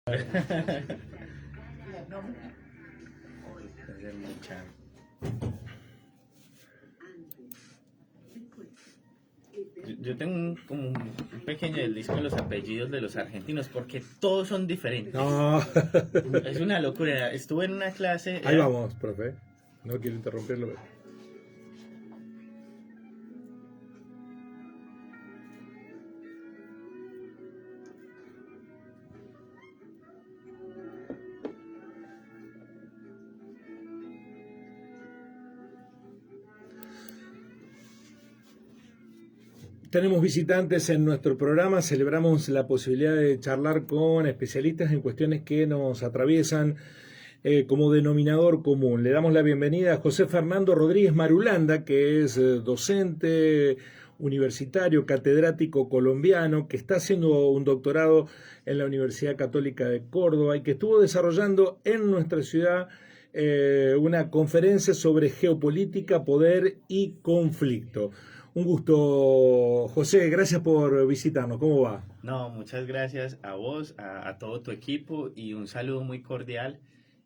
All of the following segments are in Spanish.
Hacer mucha. Yo tengo como un pequeño disco de los apellidos de los argentinos porque todos son diferentes. No. Es una locura. Estuve en una clase. Ahí vamos, profe. No quiero interrumpirlo. Tenemos visitantes en nuestro programa, celebramos la posibilidad de charlar con especialistas en cuestiones que nos atraviesan como denominador común. Le damos la bienvenida a José Fernando Rodríguez Marulanda, que es docente universitario, catedrático colombiano, que está haciendo un doctorado en la Universidad Católica de Córdoba y que estuvo desarrollando en nuestra ciudad una conferencia sobre geopolítica, poder y conflicto. Un gusto, José, gracias por visitarnos. ¿Cómo va? No, muchas gracias a vos, a todo tu equipo y un saludo muy cordial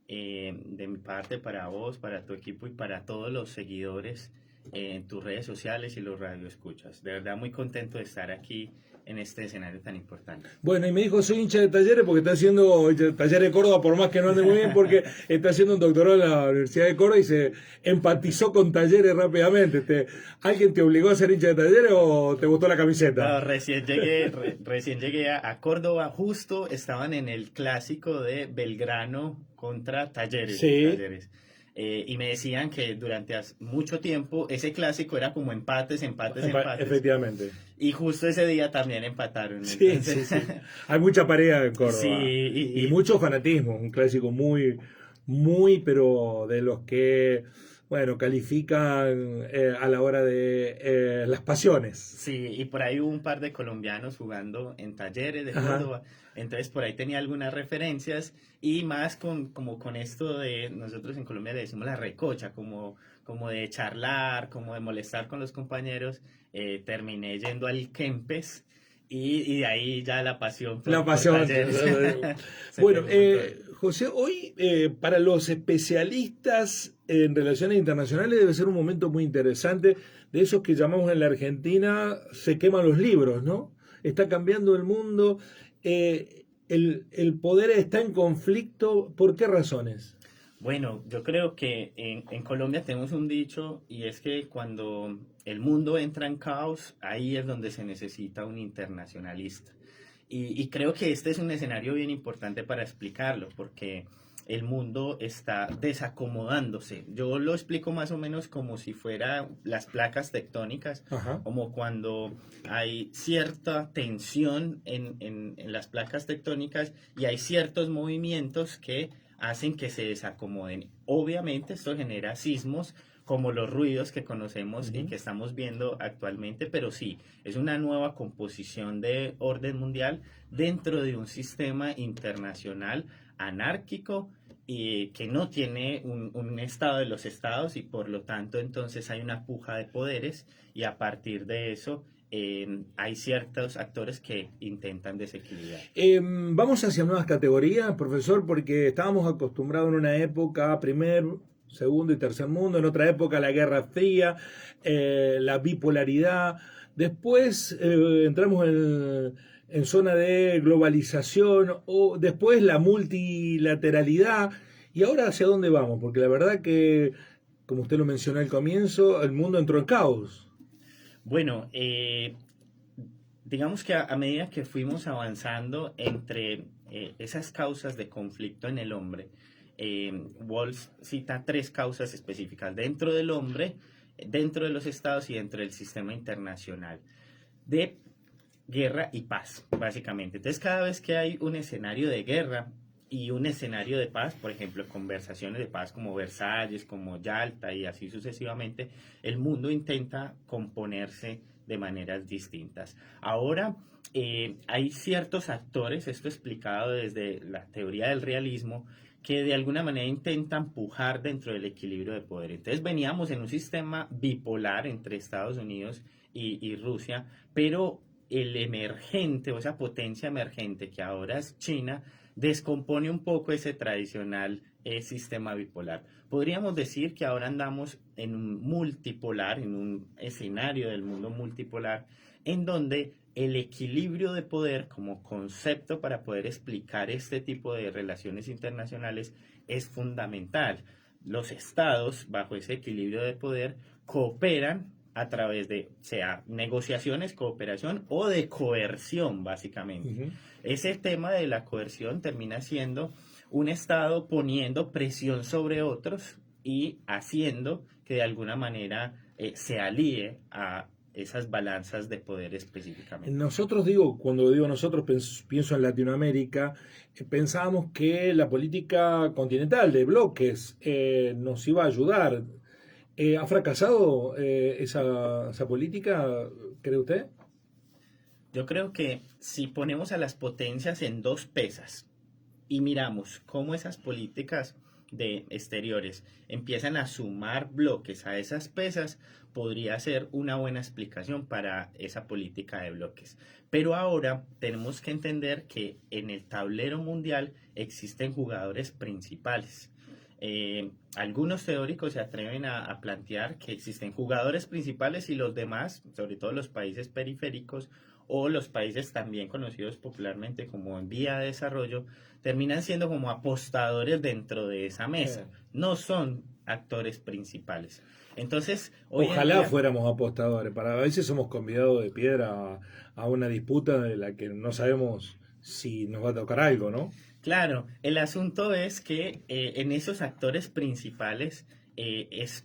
de mi parte para vos, para tu equipo y para todos los seguidores en tus redes sociales y los radioescuchas. De verdad muy contento de estar aquí en este escenario tan importante. Bueno, y me dijo, soy hincha de Talleres porque está haciendo Talleres de Córdoba, por más que no ande muy bien, porque está haciendo un doctorado en la Universidad de Córdoba y se empatizó con Talleres rápidamente. ¿Alguien te obligó a ser hincha de Talleres o te gustó la camiseta? No, recién llegué a Córdoba, justo estaban en el clásico de Belgrano contra Talleres. Sí. Talleres. Y me decían que durante mucho tiempo ese clásico era como empates. Efectivamente. Y justo ese día también empataron. Sí, Entonces... sí. Hay mucha pareja en Córdoba. Sí, y mucho fanatismo. Un clásico muy, pero de los que, bueno, califican a la hora de las pasiones. Sí, y por ahí hubo un par de colombianos jugando en Talleres de Córdoba. Entonces por ahí tenía algunas referencias y más como con esto de, nosotros en Colombia le decimos la recocha, como de charlar, como de molestar con los compañeros. Terminé yendo al Kempes y de ahí ya la pasión. La pasión. Bueno, José, hoy para los especialistas en relaciones internacionales debe ser un momento muy interesante, de esos que llamamos en la Argentina, se queman los libros, ¿no? Está cambiando el mundo. El poder está en conflicto. ¿Por qué razones? Bueno, yo creo que en Colombia tenemos un dicho y es que cuando el mundo entra en caos, ahí es donde se necesita un internacionalista. Y creo que este es un escenario bien importante para explicarlo, porque el mundo está desacomodándose. Yo lo explico más o menos como si fuera las placas tectónicas, como cuando hay cierta tensión en las placas tectónicas y hay ciertos movimientos que hacen que se desacomoden. Obviamente esto genera sismos como los ruidos que conocemos y que estamos viendo actualmente, pero sí, es una nueva composición de orden mundial dentro de un sistema internacional anárquico y que no tiene un estado de los estados y por lo tanto entonces hay una puja de poderes y a partir de eso hay ciertos actores que intentan desequilibrar. Vamos hacia nuevas categorías, profesor, porque estábamos acostumbrados en una época, primer, segundo y tercer mundo, en otra época la Guerra Fría, la bipolaridad, después entramos en zona de globalización, o después la multilateralidad, y ahora ¿hacia dónde vamos? Porque la verdad que, como usted lo mencionó al comienzo, el mundo entró en caos. Bueno, digamos que a medida que fuimos avanzando entre esas causas de conflicto en el hombre, Walls cita 3 causas específicas dentro del hombre, dentro de los estados y dentro del sistema internacional de guerra y paz, básicamente. Entonces, cada vez que hay un escenario de guerra y un escenario de paz, por ejemplo, conversaciones de paz como Versalles, como Yalta y así sucesivamente, el mundo intenta componerse de maneras distintas. Ahora, hay ciertos actores, esto explicado desde la teoría del realismo, que de alguna manera intentan pujar dentro del equilibrio de poder. Entonces veníamos en un sistema bipolar entre Estados Unidos y Rusia, pero el emergente o esa potencia emergente que ahora es China descompone un poco ese tradicional sistema bipolar. Podríamos decir que ahora andamos en un multipolar, en un escenario del mundo multipolar, en donde el equilibrio de poder como concepto para poder explicar este tipo de relaciones internacionales es fundamental. Los estados, bajo ese equilibrio de poder, cooperan a través de, sea negociaciones, cooperación o de coerción, básicamente. Ujú. Ese tema de la coerción termina siendo un estado poniendo presión sobre otros y haciendo que de alguna manera se alíe a esas balanzas de poder específicamente. Nosotros digo, cuando digo nosotros pienso en Latinoamérica, pensábamos que la política continental de bloques nos iba a ayudar. ¿Ha fracasado esa política, cree usted? Yo creo que si ponemos a las potencias en dos pesas y miramos cómo esas políticas de exteriores empiezan a sumar bloques a esas pesas, podría ser una buena explicación para esa política de bloques. Pero ahora tenemos que entender que en el tablero mundial existen jugadores principales. Algunos teóricos se atreven a plantear que existen jugadores principales y los demás, sobre todo los países periféricos o los países también conocidos popularmente como en vía de desarrollo, terminan siendo como apostadores dentro de esa mesa. No son actores principales. Entonces, ojalá fuéramos apostadores. Para a veces somos convidados de piedra a una disputa de la que no sabemos si nos va a tocar algo, ¿no? Claro, el asunto es que en esos actores principales es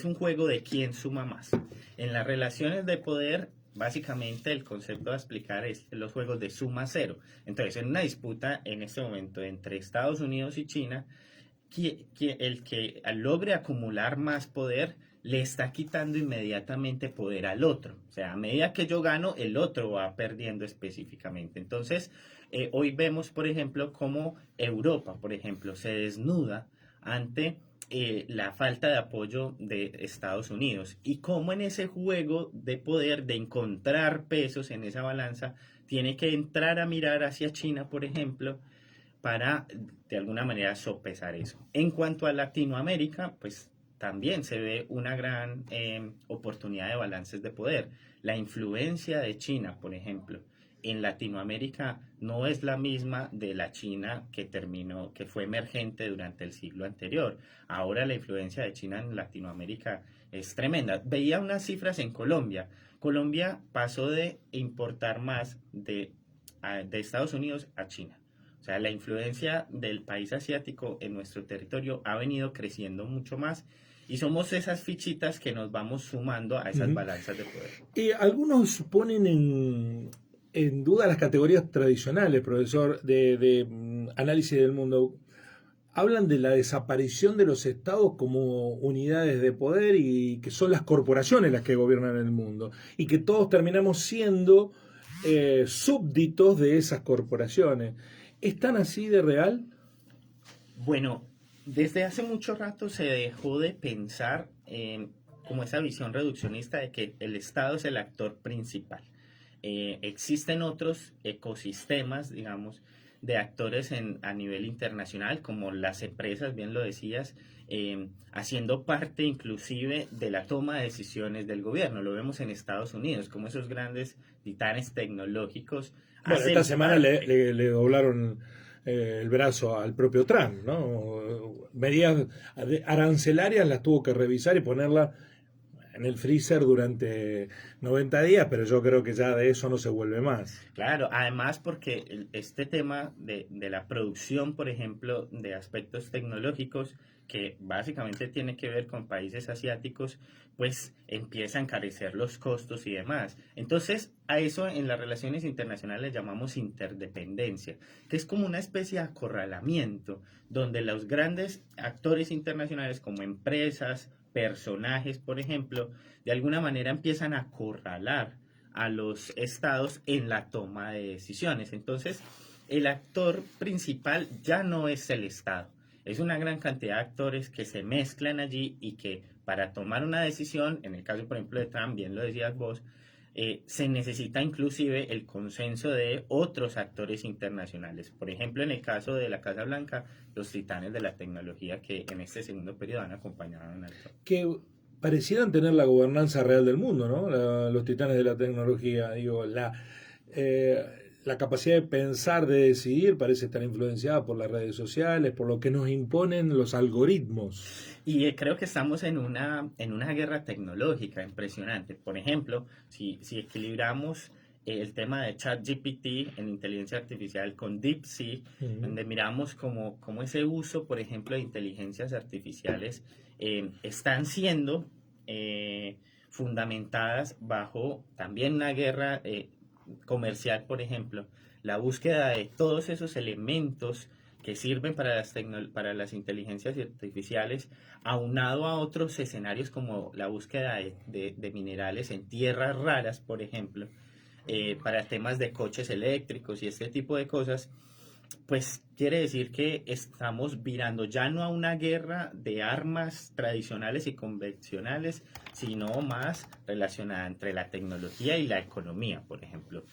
un juego de quién suma más. En las relaciones de poder, básicamente el concepto a explicar es los juegos de suma cero. Entonces, en una disputa en este momento entre Estados Unidos y China, el que logre acumular más poder le está quitando inmediatamente poder al otro. O sea, a medida que yo gano, el otro va perdiendo específicamente. Entonces, hoy vemos, por ejemplo, cómo Europa, por ejemplo, se desnuda ante la falta de apoyo de Estados Unidos y cómo en ese juego de poder, de encontrar pesos en esa balanza, tiene que entrar a mirar hacia China, por ejemplo, para de alguna manera sopesar eso. En cuanto a Latinoamérica, pues también se ve una gran oportunidad de balances de poder. La influencia de China, por ejemplo, en Latinoamérica no es la misma de la China que fue emergente durante el siglo anterior. Ahora la influencia de China en Latinoamérica es tremenda. Veía unas cifras en Colombia. Colombia pasó de importar más de Estados Unidos a China. O sea, la influencia del país asiático en nuestro territorio ha venido creciendo mucho más y somos esas fichitas que nos vamos sumando a esas balanzas de poder. Algunos ponen en duda las categorías tradicionales, profesor, de análisis del mundo. Hablan de la desaparición de los estados como unidades de poder y que son las corporaciones las que gobiernan el mundo y que todos terminamos siendo súbditos de esas corporaciones. ¿Es tan así de real? Bueno, desde hace mucho rato se dejó de pensar como esa visión reduccionista de que el Estado es el actor principal. Existen otros ecosistemas, digamos, de actores a nivel internacional, como las empresas, bien lo decías, haciendo parte inclusive de la toma de decisiones del gobierno. Lo vemos en Estados Unidos, como esos grandes titanes tecnológicos. Bueno, esta semana le doblaron el brazo al propio Trump, ¿no? Medidas arancelarias las tuvo que revisar y ponerla en el freezer durante 90 días, pero yo creo que ya de eso no se vuelve más. Claro, además porque este tema de la producción, por ejemplo, de aspectos tecnológicos, que básicamente tiene que ver con países asiáticos, pues empieza a encarecer los costos y demás. Entonces, a eso en las relaciones internacionales llamamos interdependencia, que es como una especie de acorralamiento, donde los grandes actores internacionales como empresas, personajes, por ejemplo, de alguna manera empiezan a acorralar a los estados en la toma de decisiones. Entonces, el actor principal ya no es el estado. Es una gran cantidad de actores que se mezclan allí y que para tomar una decisión, en el caso, por ejemplo, de Trump, bien lo decías vos, se necesita inclusive el consenso de otros actores internacionales. Por ejemplo, en el caso de la Casa Blanca, los titanes de la tecnología que en este segundo periodo han acompañado a Donald Trump. Que parecieran tener la gobernanza real del mundo, ¿no? Los titanes de la tecnología, digo, la capacidad de pensar, de decidir, parece estar influenciada por las redes sociales, por lo que nos imponen los algoritmos. Y creo que estamos en una guerra tecnológica impresionante. Por ejemplo, si equilibramos el tema de ChatGPT en inteligencia artificial con DeepSeek, donde miramos cómo ese uso, por ejemplo, de inteligencias artificiales están siendo fundamentadas bajo también una guerra comercial, por ejemplo, la búsqueda de todos esos elementos que sirven para las inteligencias artificiales, aunado a otros escenarios como la búsqueda de minerales en tierras raras, por ejemplo, para temas de coches eléctricos y este tipo de cosas, pues quiere decir que estamos virando ya no a una guerra de armas tradicionales y convencionales, sino más relacionada entre la tecnología y la economía, por ejemplo.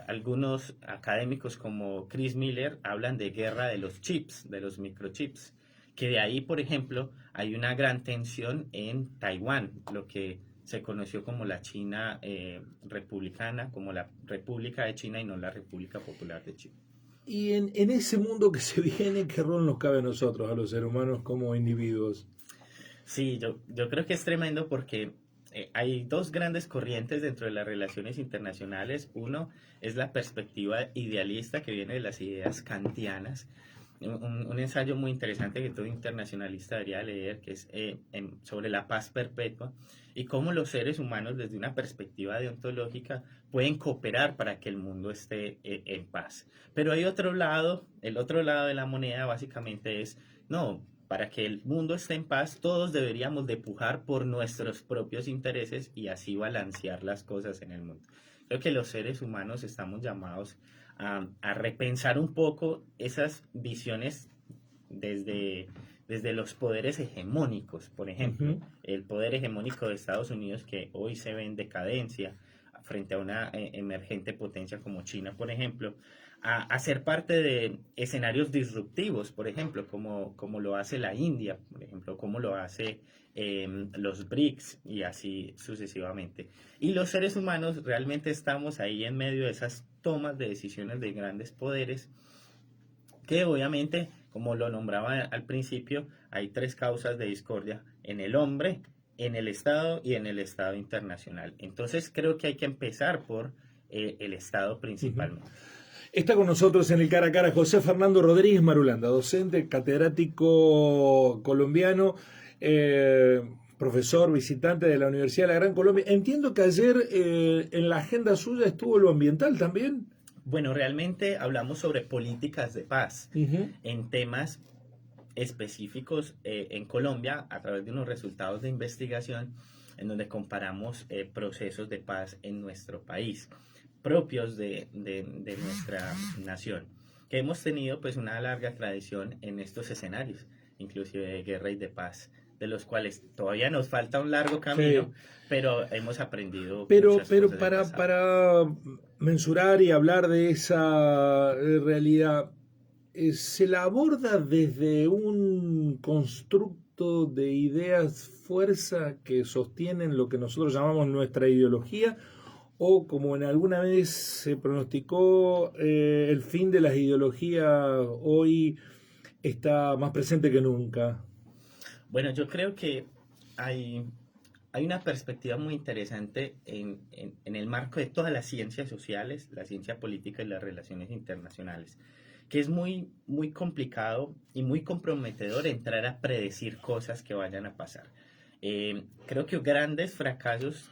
Algunos académicos como Chris Miller hablan de guerra de los chips, de los microchips, que de ahí, por ejemplo, hay una gran tensión en Taiwán, lo que se conoció como la China republicana, como la República de China y no la República Popular de China. Y en ese mundo que se viene, ¿qué rol nos cabe a nosotros, a los seres humanos como individuos? Sí, yo creo que es tremendo porque hay dos grandes corrientes dentro de las relaciones internacionales. Uno es la perspectiva idealista que viene de las ideas kantianas. Un ensayo muy interesante que todo internacionalista debería leer, que es sobre la paz perpetua y cómo los seres humanos desde una perspectiva deontológica pueden cooperar para que el mundo esté en paz. Pero hay otro lado, el otro lado de la moneda básicamente es, no, para que el mundo esté en paz, todos deberíamos de pujar por nuestros propios intereses y así balancear las cosas en el mundo. Creo que los seres humanos estamos llamados a repensar un poco esas visiones desde los poderes hegemónicos. Por ejemplo, el poder hegemónico de Estados Unidos, que hoy se ve en decadencia frente a una emergente potencia como China, por ejemplo, a ser parte de escenarios disruptivos, por ejemplo, como lo hace la India, por ejemplo, como lo hace los BRICS y así sucesivamente. Y los seres humanos realmente estamos ahí en medio de esas tomas de decisiones de grandes poderes que obviamente, como lo nombraba al principio, hay tres causas de discordia en el hombre, en el Estado y en el Estado internacional. Entonces creo que hay que empezar por el Estado principalmente. Está con nosotros en el cara a cara José Fernando Rodríguez Marulanda, docente, catedrático colombiano, profesor visitante de la Universidad de la Gran Colombia. Entiendo que ayer en la agenda suya estuvo lo ambiental también. Bueno, realmente hablamos sobre políticas de paz en temas específicos en Colombia a través de unos resultados de investigación en donde comparamos procesos de paz en nuestro país propios de nuestra nación, que hemos tenido pues una larga tradición en estos escenarios, inclusive de guerra y de paz, de los cuales todavía nos falta un largo camino, sí, pero hemos aprendido muchas cosas para mensurar y hablar de esa realidad, ¿se la aborda desde un constructo de ideas fuerza que sostienen lo que nosotros llamamos nuestra ideología? ¿O como en alguna vez se pronosticó, el fin de las ideologías hoy está más presente que nunca? Bueno, yo creo que hay una perspectiva muy interesante en el marco de todas las ciencias sociales, la ciencia política y las relaciones internacionales, que es muy, muy complicado y muy comprometedor entrar a predecir cosas que vayan a pasar. Creo que grandes fracasos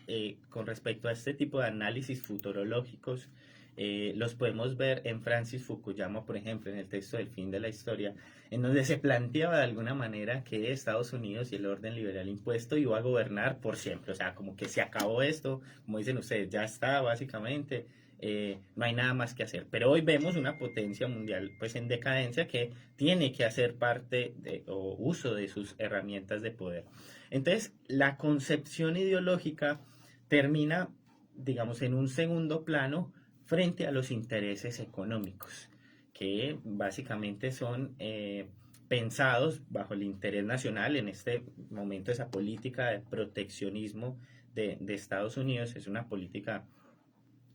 con respecto a este tipo de análisis futurológicos los podemos ver en Francis Fukuyama, por ejemplo, en el texto del fin de la historia, en donde se planteaba de alguna manera que Estados Unidos y el orden liberal impuesto iba a gobernar por siempre, o sea, como que se acabó esto, como dicen ustedes, ya está básicamente, no hay nada más que hacer. Pero hoy vemos una potencia mundial pues en decadencia que tiene que hacer parte o uso de sus herramientas de poder. Entonces, la concepción ideológica termina digamos, en un segundo plano frente a los intereses económicos, que básicamente son pensados bajo el interés nacional. En este momento esa política de proteccionismo de Estados Unidos es una política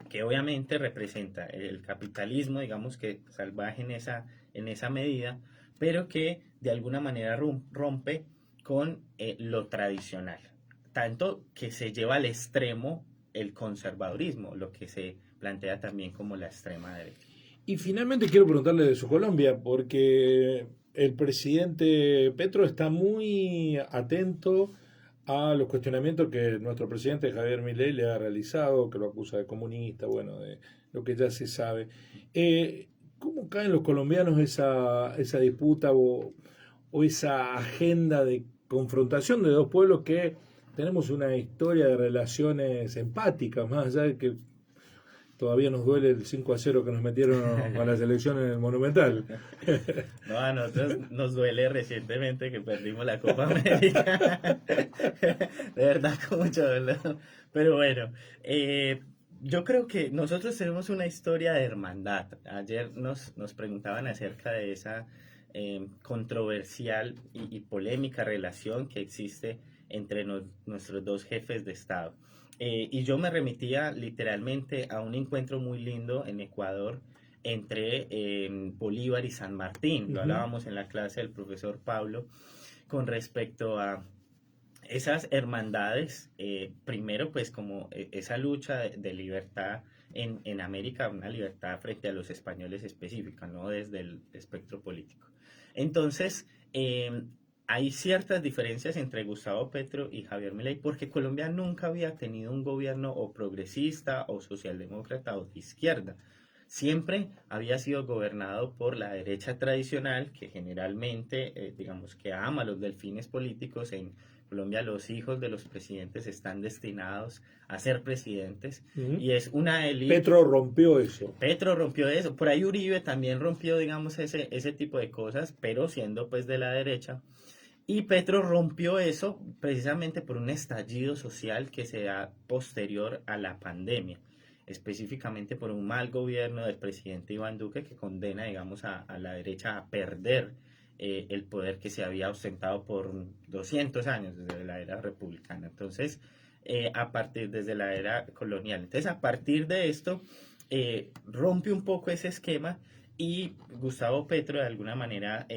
que obviamente representa el capitalismo, digamos que salvaje en esa medida, pero que de alguna manera rompe con lo tradicional, tanto que se lleva al extremo el conservadurismo, lo que se plantea también como la extrema derecha. Y finalmente quiero preguntarle de su Colombia, porque el presidente Petro está muy atento a los cuestionamientos que nuestro presidente Javier Milei le ha realizado, que lo acusa de comunista, bueno, de lo que ya se sabe. ¿Cómo caen los colombianos esa disputa o esa agenda de confrontación de dos pueblos que tenemos una historia de relaciones empáticas, más allá de que todavía nos duele el 5-0 que nos metieron con la selección en el Monumental? No, a nosotros nos duele recientemente que perdimos la Copa América. De verdad, con mucho dolor. Pero bueno, yo creo que nosotros tenemos una historia de hermandad. Ayer nos preguntaban acerca de esa controversial y polémica relación que existe entre nuestros dos jefes de Estado. Y yo me remitía literalmente a un encuentro muy lindo en Ecuador entre Bolívar y San Martín. Lo hablábamos en la clase del profesor Pablo con respecto a esas hermandades, primero pues como esa lucha de libertad en América, una libertad frente a los españoles específica, no desde el espectro político. Entonces, hay ciertas diferencias entre Gustavo Petro y Javier Milei porque Colombia nunca había tenido un gobierno o progresista o socialdemócrata o de izquierda. Siempre había sido gobernado por la derecha tradicional que generalmente, digamos, que ama los delfines políticos. En Colombia los hijos de los presidentes están destinados a ser presidentes y es una élite. Petro rompió eso. Petro rompió eso. Por ahí Uribe también rompió, digamos, ese tipo de cosas, pero siendo pues de la derecha. Y Petro rompió eso precisamente por un estallido social que se da posterior a la pandemia, específicamente por un mal gobierno del presidente Iván Duque que condena, digamos, a la derecha a perder el poder que se había ostentado por 200 años desde la era republicana. Entonces, desde la era colonial. Entonces, a partir de esto, rompe un poco ese esquema y Gustavo Petro de alguna manera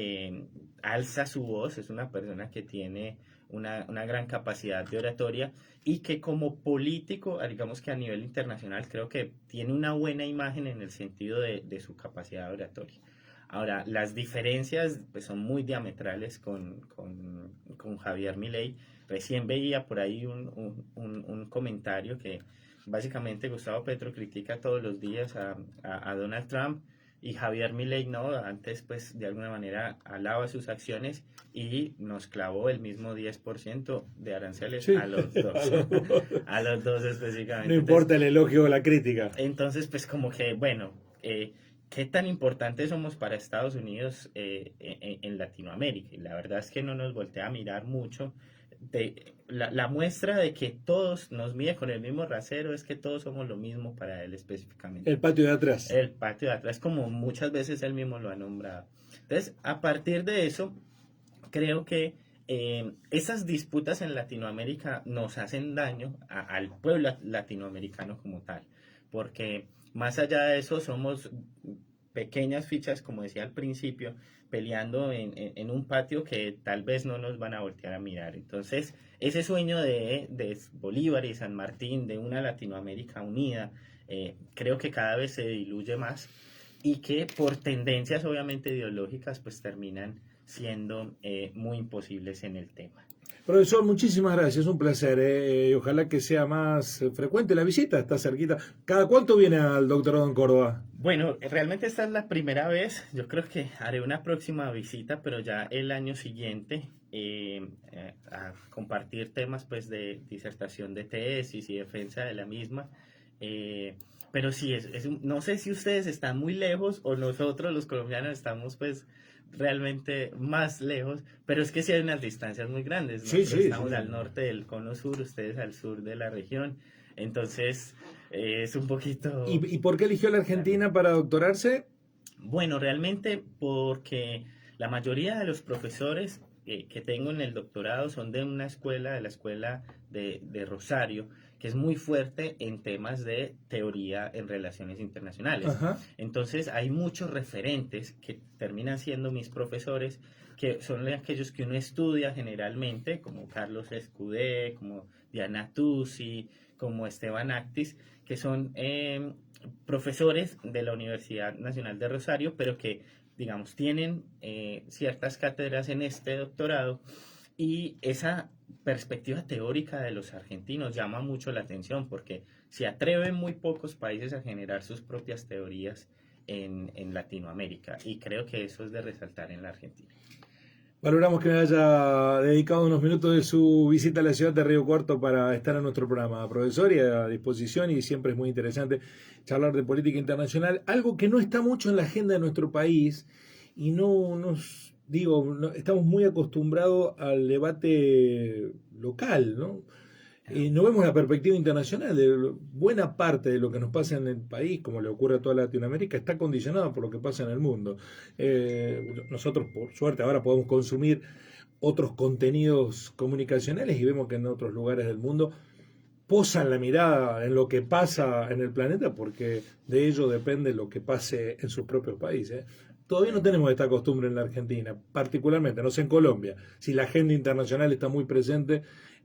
alza su voz. Es una persona que tiene una gran capacidad de oratoria y que como político, digamos que a nivel internacional, creo que tiene una buena imagen en el sentido de su capacidad de oratoria. Ahora, las diferencias pues, son muy diametrales con Javier Milei. Recién veía por ahí un comentario que básicamente Gustavo Petro critica todos los días a Donald Trump y Javier Milei no, antes pues de alguna manera alaba sus acciones y nos clavó el mismo 10% de aranceles a los dos, a los dos específicamente. No importa el elogio o la crítica. Entonces pues como que bueno, ¿qué tan importantes somos para Estados Unidos en Latinoamérica? Y la verdad es que no nos voltea a mirar mucho. La muestra de que todos nos mide con el mismo rasero es que todos somos lo mismo para él específicamente. El patio de atrás. El patio de atrás, como muchas veces él mismo lo ha nombrado. Entonces, a partir de eso, creo que esas disputas en Latinoamérica nos hacen daño al pueblo latinoamericano como tal, porque más allá de eso somos pequeñas fichas, como decía al principio, peleando en un patio que tal vez no nos van a voltear a mirar. Entonces, ese sueño de Bolívar y San Martín, de una Latinoamérica unida, creo que cada vez se diluye más y que por tendencias obviamente ideológicas pues terminan siendo muy imposibles en el tema. Profesor, muchísimas gracias, un placer. Y ojalá que sea más frecuente la visita, está cerquita. ¿Cada cuánto viene al doctorado en Córdoba? Bueno, realmente esta es la primera vez. Yo creo que haré una próxima visita, pero ya el año siguiente a compartir temas pues de disertación de tesis y defensa de la misma. Pero sí, no sé si ustedes están muy lejos o nosotros los colombianos estamos pues realmente más lejos, pero es que sí hay unas distancias muy grandes. Nosotros estamos al norte del cono sur, ustedes al sur de la región. Entonces, es un poquito... ¿Y por qué eligió la Argentina para doctorarse? Bueno, realmente porque la mayoría de los profesores que tengo en el doctorado son de una escuela, de la escuela de Rosario, que es muy fuerte en temas de teoría en relaciones internacionales. Ajá. Entonces hay muchos referentes que terminan siendo mis profesores, que son aquellos que uno estudia generalmente, como Carlos Escudé, como Diana Tusi, como Esteban Actis, que son profesores de la Universidad Nacional de Rosario, pero que, digamos, tienen ciertas cátedras en este doctorado, y esa perspectiva teórica de los argentinos llama mucho la atención porque se atreven muy pocos países a generar sus propias teorías en Latinoamérica, y creo que eso es de resaltar en la Argentina. Valoramos que me haya dedicado unos minutos de su visita a la ciudad de Río Cuarto para estar en nuestro programa, profesor, y a disposición, y siempre es muy interesante charlar de política internacional, algo que no está mucho en la agenda de nuestro país, y estamos muy acostumbrados al debate local, ¿no? Y no vemos la perspectiva internacional de buena parte de lo que nos pasa en el país, como le ocurre a toda Latinoamérica, está condicionado por lo que pasa en el mundo. Nosotros, por suerte, ahora podemos consumir otros contenidos comunicacionales y vemos que en otros lugares del mundo posan la mirada en lo que pasa en el planeta, porque de ello depende lo que pase en sus propios países. Todavía no tenemos esta costumbre en la Argentina, particularmente, no sé en Colombia, si la agenda internacional está muy presente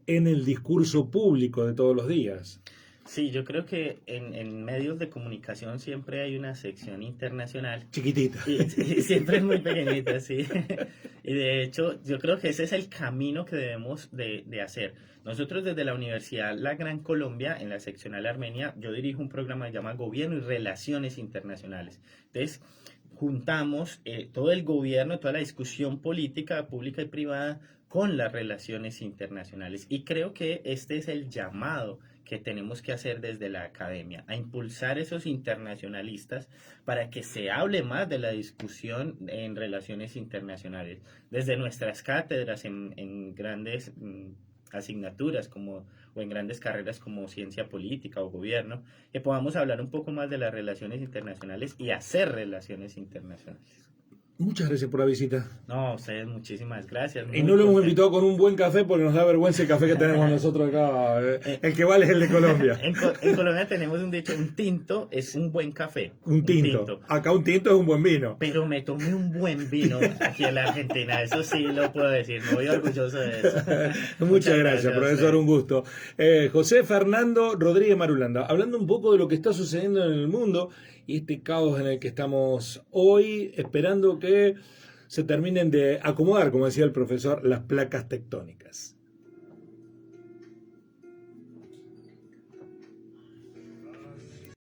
en el discurso público de todos los días. Sí, yo creo que en medios de comunicación siempre hay una sección internacional. Chiquitita. Y siempre es muy pequeñita, sí. Y de hecho, yo creo que ese es el camino que debemos de hacer. Nosotros desde la Universidad La Gran Colombia, en la seccional Armenia, yo dirijo un programa que se llama Gobierno y Relaciones Internacionales. Entonces, juntamos todo el gobierno, toda la discusión política, pública y privada, con las relaciones internacionales. Y creo que este es el llamado que tenemos que hacer desde la academia, a impulsar esos internacionalistas para que se hable más de la discusión en relaciones internacionales, desde nuestras cátedras en grandes asignaturas o en grandes carreras como ciencia política o gobierno, que podamos hablar un poco más de las relaciones internacionales y hacer relaciones internacionales. Muchas gracias por la visita. No, ustedes muchísimas gracias. Y no lo hemos invitado con un buen café porque nos da vergüenza el café que tenemos nosotros acá. El que vale es el de Colombia. En Colombia tenemos un dicho, un tinto es un buen café. Un tinto. Acá un tinto es un buen vino. Pero me tomé un buen vino aquí en la Argentina, eso sí lo puedo decir, me voy orgulloso de eso. Muchas gracias, profesor, un gusto. José Fernando Rodríguez Marulanda, hablando un poco de lo que está sucediendo en el mundo y este caos en el que estamos hoy, esperando que se terminen de acomodar, como decía el profesor, las placas tectónicas.